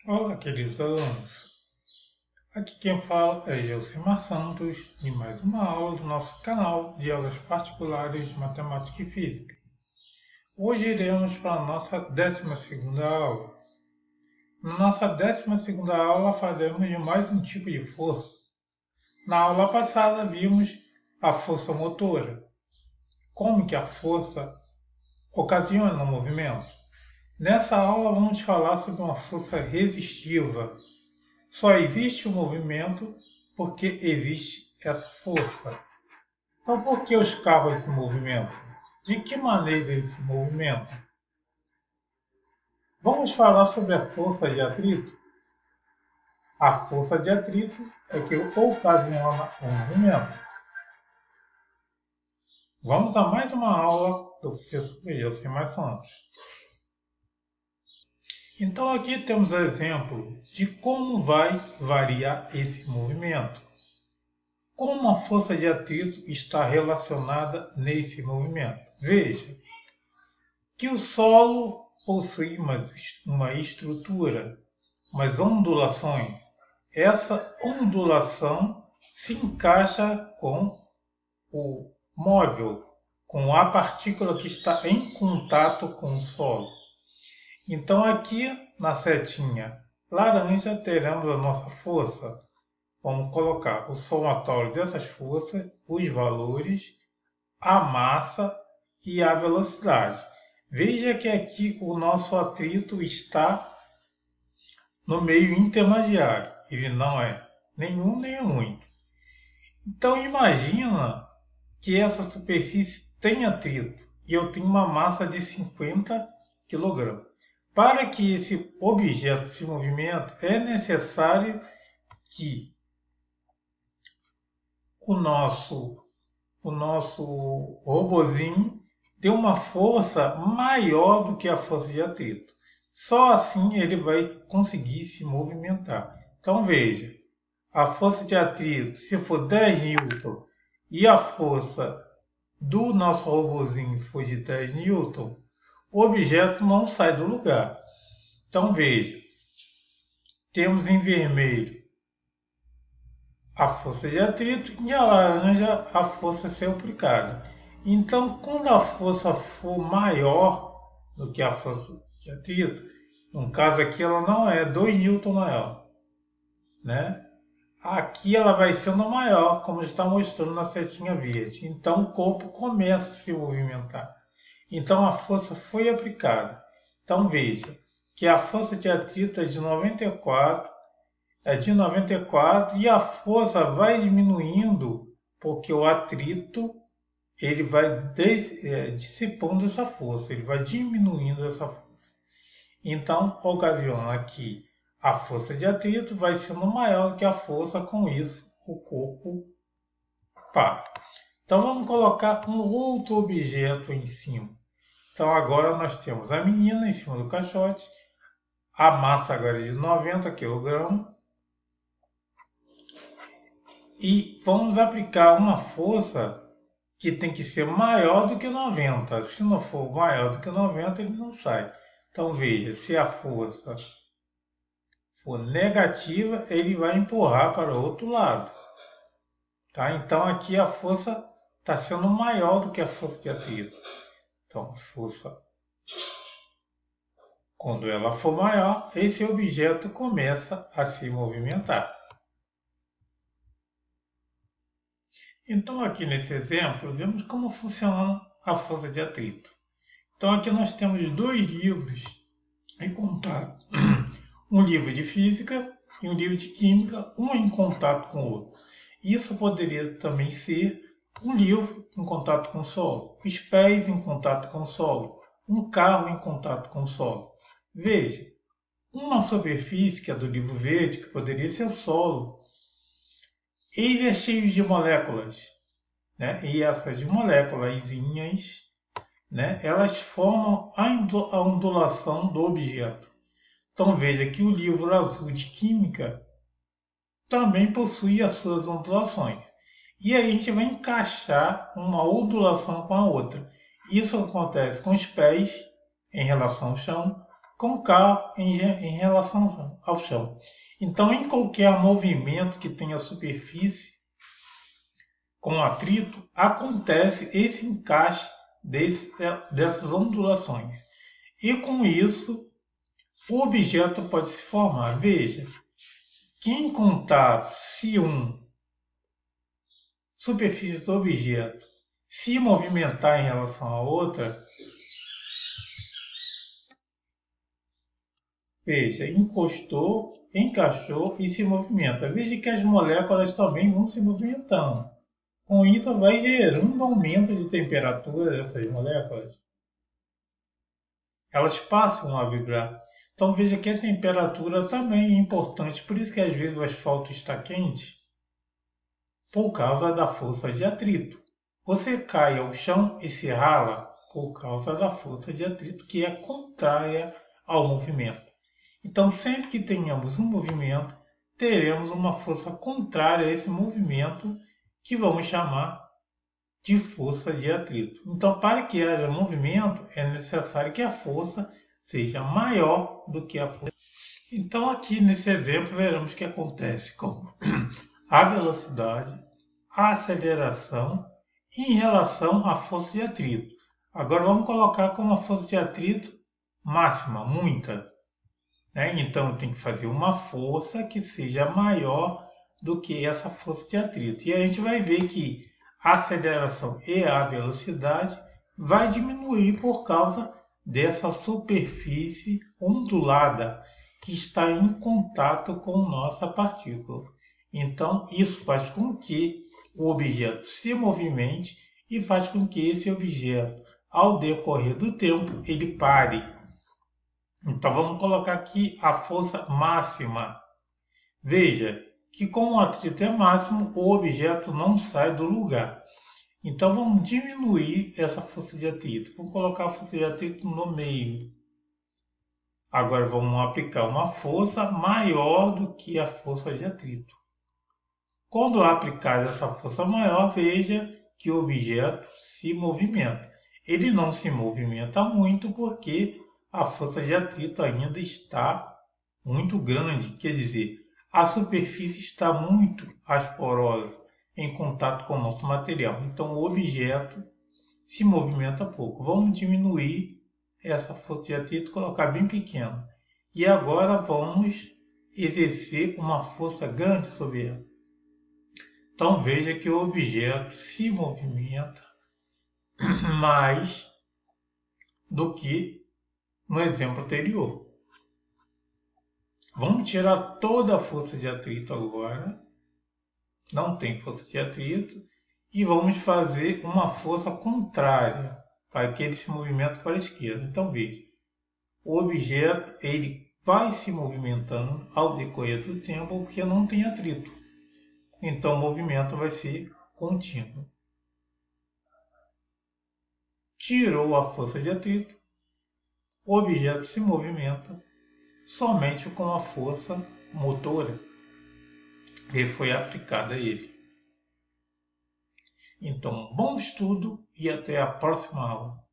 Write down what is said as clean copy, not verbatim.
Olá, queridos alunos. Aqui quem fala é Elcimar Santos e mais uma aula do nosso canal de aulas particulares de Matemática e Física. Hoje iremos para a nossa 12ª aula. Na nossa 12ª aula falaremos de mais um tipo de força. Na aula passada vimos a força motora. Como que a força ocasiona o movimento? Nessa aula vamos falar sobre uma força resistiva. Só existe o movimento porque existe essa força. Então, por que os carros se movimentam? De que maneira eles se movimentam? Vamos falar sobre a força de atrito. A força de atrito é que ocasiona o movimento. Vamos a mais uma aula do professor Elcimar Santos. Então, aqui temos o exemplo de como vai variar esse movimento. Como a força de atrito está relacionada nesse movimento? Veja que o solo possui uma estrutura, umas ondulações. Essa ondulação se encaixa com o móvel, com a partícula que está em contato com o solo. Então aqui na setinha laranja teremos a nossa força. Vamos colocar o somatório dessas forças, os valores, a massa e a velocidade. Veja que aqui o nosso atrito está no meio intermediário. Ele não é nenhum nem muito. Então imagina que essa superfície tem atrito e eu tenho uma massa de 50 kg. Para que esse objeto se movimente, é necessário que o nosso robozinho dê uma força maior do que a força de atrito. Só assim ele vai conseguir se movimentar. Então veja, a força de atrito, se for 10 N e a força do nosso robozinho for de 10 N, o objeto não sai do lugar. Então veja, temos em vermelho a força de atrito e a laranja a força a ser aplicada. Então, quando a força for maior do que a força de atrito, no caso aqui ela não é 2 N maior, né? Aqui ela vai sendo maior, como está mostrando na setinha verde. Então o corpo começa a se movimentar. Então a força foi aplicada. Então veja que a força de atrito é de 94 e a força vai diminuindo porque o atrito ele vai dissipando essa força, ele vai diminuindo essa força. Então, ocasiona que a força de atrito vai sendo maior que a força, com isso o corpo para. Então, vamos colocar um outro objeto em cima. Então, agora nós temos a menina em cima do caixote, a massa agora é de 90 kg, e vamos aplicar uma força que tem que ser maior do que 90. Se não for maior do que 90, ele não sai. Então veja, se a força for negativa, ele vai empurrar para o outro lado. Tá? Então aqui a força está sendo maior do que a força de atrito. Então a força, quando ela for maior, esse objeto começa a se movimentar. Então aqui nesse exemplo, vemos como funciona a força de atrito. Então aqui nós temos dois livros em contato. Um livro de física e um livro de química, um em contato com o outro. Isso poderia também ser um livro em contato com o solo, os pés em contato com o solo, um carro em contato com o solo. Veja, uma superfície que é do livro verde, que poderia ser solo, ele é cheio de moléculas, né? E essas moléculazinhas, né, elas formam a ondulação do objeto. Então veja que o livro azul de química também possui as suas ondulações. E aí a gente vai encaixar uma ondulação com a outra. Isso acontece com os pés em relação ao chão, com K em relação ao chão. Então, em qualquer movimento que tenha superfície com atrito, acontece esse encaixe dessas ondulações. E com isso, o objeto pode se formar. Veja que em contato, se superfície do objeto se movimentar em relação à outra, veja, encostou, encaixou e se movimenta. Veja que as moléculas também vão se movimentando. Com isso, vai gerando um aumento de temperatura dessas moléculas. Elas passam a vibrar. Então veja que a temperatura também é importante. Por isso que às vezes o asfalto está quente, por causa da força de atrito. Você cai ao chão e se rala por causa da força de atrito, que é contrária ao movimento. Então, sempre que tenhamos um movimento, teremos uma força contrária a esse movimento, que vamos chamar de força de atrito. Então, para que haja movimento, é necessário que a força seja maior do que a força. Então, aqui nesse exemplo, veremos o que acontece com a velocidade, a aceleração em relação à força de atrito. Agora vamos colocar como a força de atrito máxima, muita. Então eu tenho que fazer uma força que seja maior do que essa força de atrito. E a gente vai ver que a aceleração e a velocidade vai diminuir por causa dessa superfície ondulada que está em contato com nossa partícula. Então isso faz com que o objeto se movimente e faz com que esse objeto, ao decorrer do tempo, ele pare. Então vamos colocar aqui a força máxima. Veja que como o atrito é máximo, o objeto não sai do lugar. Então vamos diminuir essa força de atrito. Vamos colocar a força de atrito no meio. Agora vamos aplicar uma força maior do que a força de atrito. Quando aplicar essa força maior, veja que o objeto se movimenta. Ele não se movimenta muito porque a força de atrito ainda está muito grande, quer dizer, a superfície está muito asporosa em contato com o nosso material. Então o objeto se movimenta pouco. Vamos diminuir essa força de atrito, colocar bem pequena. E agora vamos exercer uma força grande sobre ela. Então veja que o objeto se movimenta mais do que no exemplo anterior. Vamos tirar toda a força de atrito agora. Não tem força de atrito. E vamos fazer uma força contrária para que ele se movimente para a esquerda. Então veja, o objeto ele vai se movimentando ao decorrer do tempo porque não tem atrito. Então o movimento vai ser contínuo. Tirou a força de atrito, o objeto se movimenta somente com a força motora que foi aplicada a ele. Então, bom estudo e até a próxima aula.